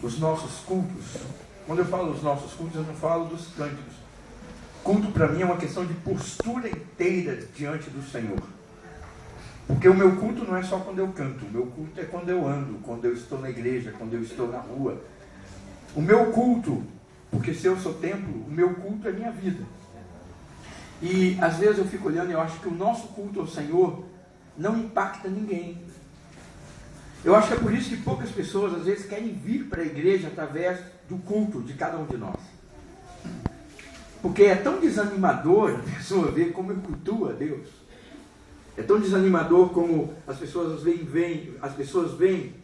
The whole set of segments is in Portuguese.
os nossos cultos, quando eu falo dos nossos cultos, eu não falo dos cânticos. Culto para mim é uma questão de postura inteira diante do Senhor. Porque o meu culto não é só quando eu canto, o meu culto é quando eu ando, quando eu estou na igreja, quando eu estou na rua. O meu culto, porque se eu sou templo, o meu culto é minha vida. E às vezes eu fico olhando e eu acho que o nosso culto ao Senhor não impacta ninguém. Eu acho que é por isso que poucas pessoas às vezes querem vir para a igreja através do culto de cada um de nós. Porque é tão desanimador a pessoa ver como eu cultuo a Deus. É tão desanimador como as pessoas veem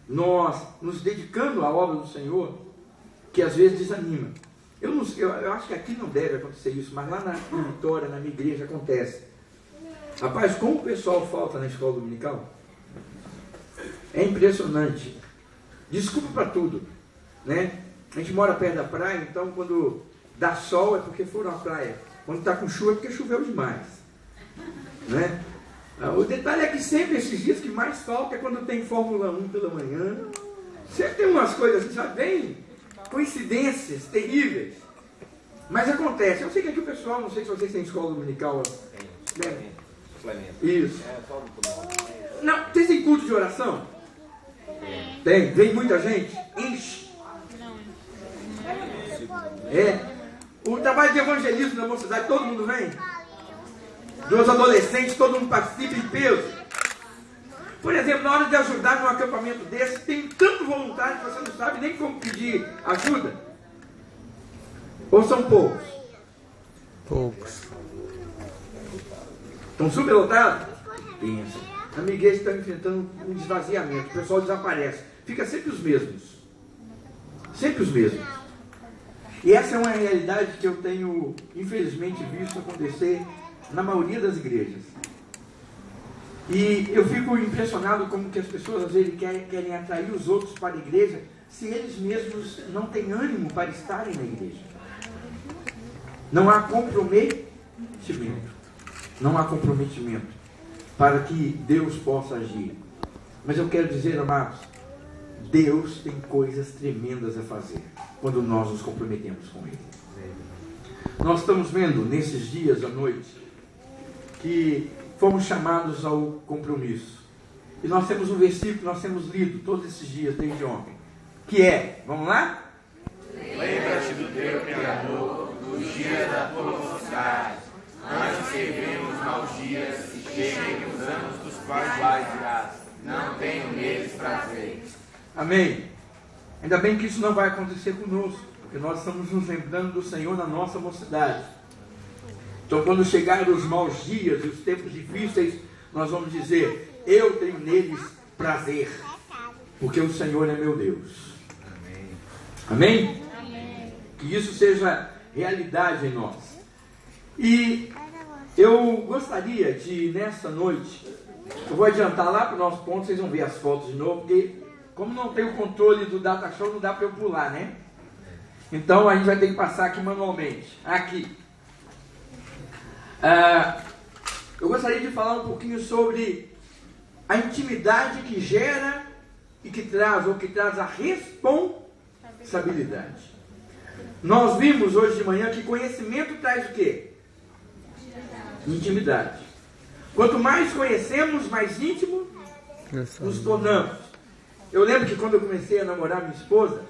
nós nos dedicando à obra do Senhor, que às vezes desanima. Eu acho que aqui não deve acontecer isso, mas lá na Vitória, na minha igreja, acontece. Rapaz, como o pessoal falta na escola dominical? É impressionante. Desculpa para tudo, né? A gente mora perto da praia, então quando dá sol é porque foram à praia. Quando está com chuva é porque choveu demais, né? O detalhe é que sempre esses dias que mais falta é quando tem Fórmula 1 pela manhã. Sempre tem umas coisas assim, sabe? Bem coincidências terríveis. Mas acontece. Eu sei que aqui o pessoal, não sei se vocês têm escola dominical. Tem. Isso. Não, vocês têm culto de oração? Tem. Vem muita gente? Enche. O trabalho de evangelismo na mocidade, todo mundo vem? Dos adolescentes, todo mundo participa em peso. Por exemplo, na hora de ajudar num acampamento desse, tem tanto voluntário que você não sabe nem como pedir ajuda. Ou são poucos? Poucos. Estão superlotados? Pensa. A minha igreja está enfrentando um esvaziamento. O pessoal desaparece. Fica sempre os mesmos. Sempre os mesmos. E essa é uma realidade que eu tenho, infelizmente, visto acontecer na maioria das igrejas. E eu fico impressionado como que as pessoas às vezes querem atrair os outros para a igreja se eles mesmos não têm ânimo para estarem na igreja. Não há comprometimento. Não há comprometimento para que Deus possa agir. Mas eu quero dizer, amados, Deus tem coisas tremendas a fazer quando nós nos comprometemos com Ele. Nós estamos vendo nesses dias à noite que fomos chamados ao compromisso. E nós temos um versículo que nós temos lido todos esses dias, desde ontem, que é, vamos lá? Lembra-te do teu Criador, dos dias da tua mocidade, antes que venham os maus dias e cheguem os anos dos quais dirás, não tenho neles prazer. Amém. Ainda bem que isso não vai acontecer conosco, porque nós estamos nos lembrando do Senhor na nossa mocidade. Então, quando chegarem os maus dias e os tempos difíceis, nós vamos dizer, eu tenho neles prazer, porque o Senhor é meu Deus. Amém? Amém? Que isso seja realidade em nós. E eu gostaria de, nessa noite, eu vou adiantar lá para o nosso ponto, vocês vão ver as fotos de novo, porque como não tem o controle do data show, não dá para eu pular, né? Então a gente vai ter que passar aqui manualmente. Aqui. Eu gostaria de falar um pouquinho sobre a intimidade que gera e que traz, ou que traz a responsabilidade. Nós vimos hoje de manhã que conhecimento traz o quê? Intimidade. Quanto mais conhecemos, mais íntimo nos tornamos. Eu lembro que quando eu comecei a namorar minha esposa,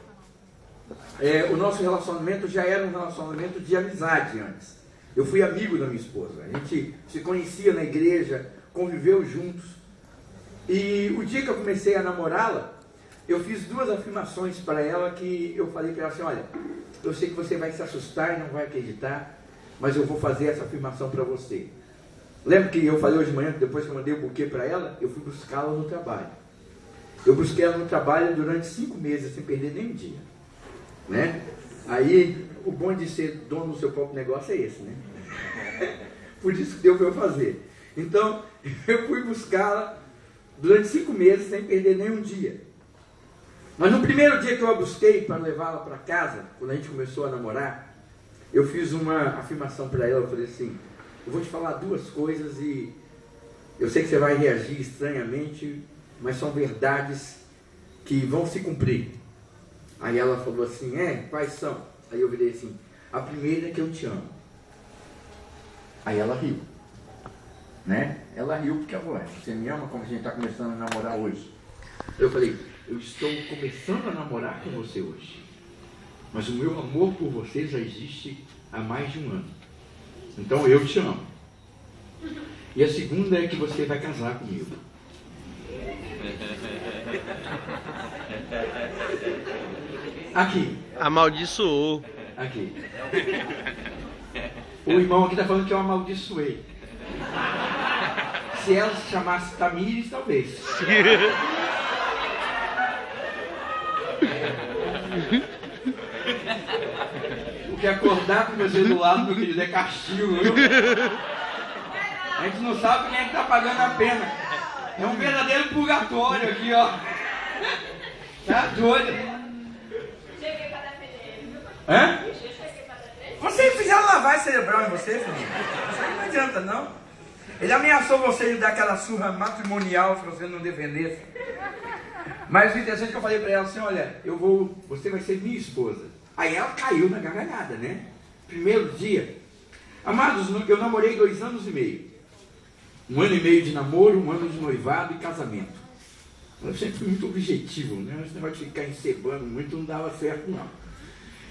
o nosso relacionamento já era um relacionamento de amizade antes. Eu fui amigo da minha esposa, a gente se conhecia na igreja, conviveu juntos. E o dia que eu comecei a namorá-la, eu fiz 2 afirmações para ela que eu falei para ela assim, olha, eu sei que você vai se assustar e não vai acreditar, mas eu vou fazer essa afirmação para você. Lembra que eu falei hoje de manhã, depois que eu mandei o buquê para ela, eu fui buscá-la no trabalho. Eu busquei ela no trabalho durante 5 meses, sem perder nem um dia. Né? Aí, o bom de ser dono do seu próprio negócio é esse, né? Por isso que deu para eu fazer. Então, eu fui buscá-la durante 5 meses, sem perder nem um dia. Mas no primeiro dia que eu a busquei para levá-la para casa, quando a gente começou a namorar, eu fiz uma afirmação para ela, eu falei assim, eu vou te falar 2 coisas e eu sei que você vai reagir estranhamente, mas são verdades que vão se cumprir. Aí ela falou assim, quais são? Aí eu virei assim, a primeira é que eu te amo. Aí ela riu, né? Ela riu porque ela falou, você me ama como a gente está começando a namorar hoje? Eu falei, eu estou começando a namorar com você hoje, mas o meu amor por você já existe há mais de um ano. Então eu te amo. E a segunda é que você vai casar comigo. Aqui. Amaldiçoou. Aqui. O irmão aqui está falando que eu amaldiçoei. Se ela se chamasse Tamires, talvez. Porque acordar com você do lado, meu querido, é castigo. A gente não sabe quem é que está pagando a pena. É um verdadeiro purgatório aqui, ó. Tá doido. Cheguei para defender. Hã? Vocês fizeram lavagem cerebral em você, filho? Isso aí não adianta, não. Ele ameaçou você de dar aquela surra matrimonial se você não defendesse. Mas o interessante é que eu falei para ela assim, olha, você vai ser minha esposa. Aí ela caiu na gargalhada, né? Primeiro dia. Amados, eu namorei 2 anos e meio. 1 ano e meio de namoro, 1 ano de noivado e casamento. Eu sempre fui muito objetivo, né? Esse negócio de ficar encebando muito não dava certo, não.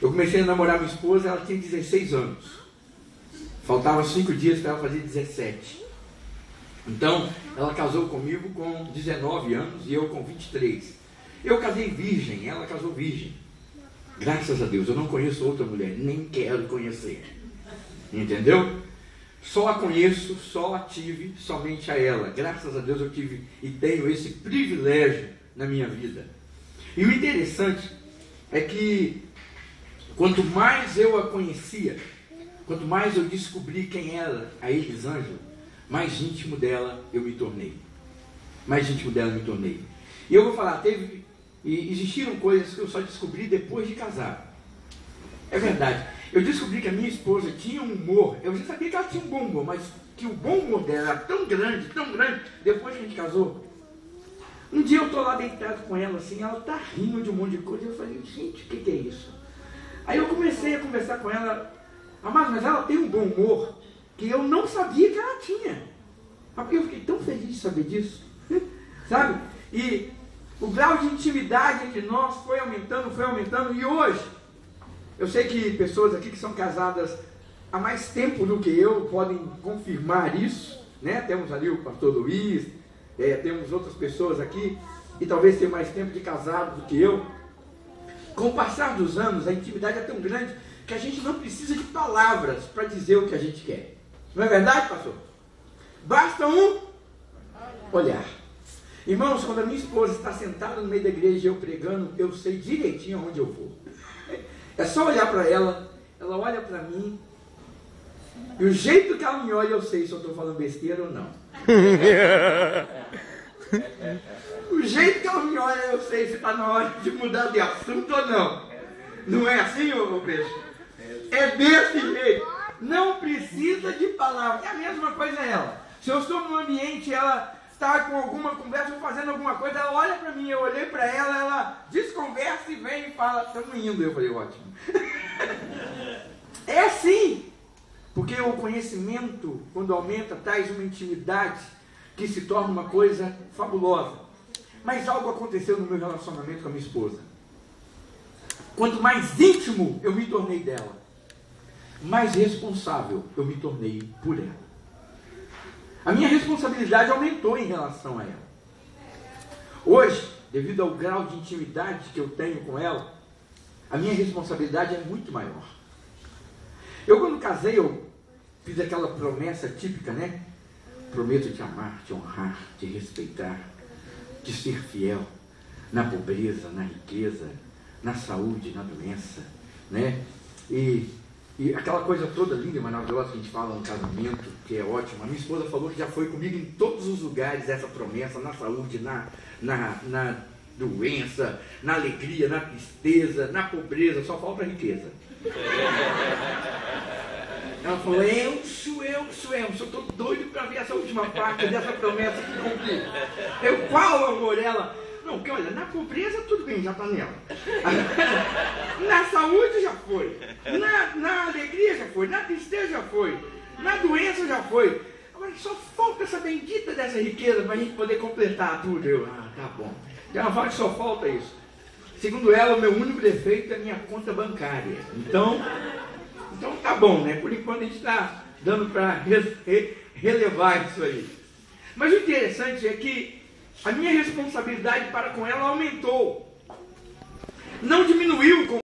Eu comecei a namorar minha esposa, ela tinha 16 anos. Faltavam 5 dias para ela fazer 17. Então, ela casou comigo com 19 anos e eu com 23. Eu casei virgem, ela casou virgem. Graças a Deus, eu não conheço outra mulher, nem quero conhecer. Entendeu? Só a conheço, só a tive, somente a ela. Graças a Deus eu tive e tenho esse privilégio na minha vida. E o interessante é que quanto mais eu a conhecia, quanto mais eu descobri quem era a Elisângela, mais íntimo dela eu me tornei. Mais íntimo dela eu me tornei. E eu vou falar, existiram coisas que eu só descobri depois de casar. É verdade. Eu descobri que a minha esposa tinha um humor. Eu já sabia que ela tinha um bom humor, mas que o bom humor dela era tão grande, depois que a gente casou. Um dia eu estou lá deitado com ela assim, ela está rindo de um monte de coisa. Eu falei, gente, o que é isso? Aí eu comecei a conversar com ela, mas ela tem um bom humor que eu não sabia que ela tinha. Eu fiquei tão feliz de saber disso, sabe? E o grau de intimidade entre nós foi aumentando, e hoje, eu sei que pessoas aqui que são casadas há mais tempo do que eu podem confirmar isso, né? Temos ali o pastor Luiz, temos outras pessoas aqui, e talvez tenham mais tempo de casado do que eu. Com o passar dos anos, a intimidade é tão grande que a gente não precisa de palavras para dizer o que a gente quer. Não é verdade, pastor? Basta um olhar. Irmãos, quando a minha esposa está sentada no meio da igreja e eu pregando, eu sei direitinho aonde eu vou. É só olhar para ela, ela olha para mim, e o jeito que ela me olha, eu sei se eu estou falando besteira ou não. O jeito que ela me olha, eu sei se está na hora de mudar de assunto ou não. Não é assim, ô peixe? É desse jeito. Não precisa de palavras. É a mesma coisa ela. Se eu estou num ambiente, ela está com alguma conversa ou fazendo alguma coisa, ela olha para mim, eu olhei para ela, ela desconversa e vem e fala, estamos indo. Eu falei, ótimo. É assim. Porque o conhecimento, quando aumenta, traz uma intimidade que se torna uma coisa fabulosa. Mas algo aconteceu no meu relacionamento com a minha esposa. Quanto mais íntimo eu me tornei dela, mais responsável eu me tornei por ela. A minha responsabilidade aumentou em relação a ela. Hoje, devido ao grau de intimidade que eu tenho com ela, a minha responsabilidade é muito maior. Eu, quando casei, eu fiz aquela promessa típica, né? Prometo te amar, te honrar, te respeitar, te ser fiel na pobreza, na riqueza, na saúde, na doença, né? E aquela coisa toda linda e maravilhosa que a gente fala no casamento, que é ótimo. A minha esposa falou que já foi comigo em todos os lugares essa promessa, na saúde, na doença, na alegria, na tristeza, na pobreza, só falta a riqueza. Ela falou, eu só estou doido para ver essa última parte dessa promessa que cumprir. Qual, amor? Ela, Não, porque olha, na pobreza tudo bem, já está nela. Na saúde já foi. Na alegria já foi. Na tristeza já foi. Na doença já foi. Agora só falta essa bendita dessa riqueza para a gente poder completar tudo. Tá bom. Já fala que só falta isso. Segundo ela, o meu único defeito é a minha conta bancária. Então tá bom, né? Por enquanto a gente está dando para relevar isso aí. Mas o interessante é que a minha responsabilidade para com ela aumentou. Não diminuiu com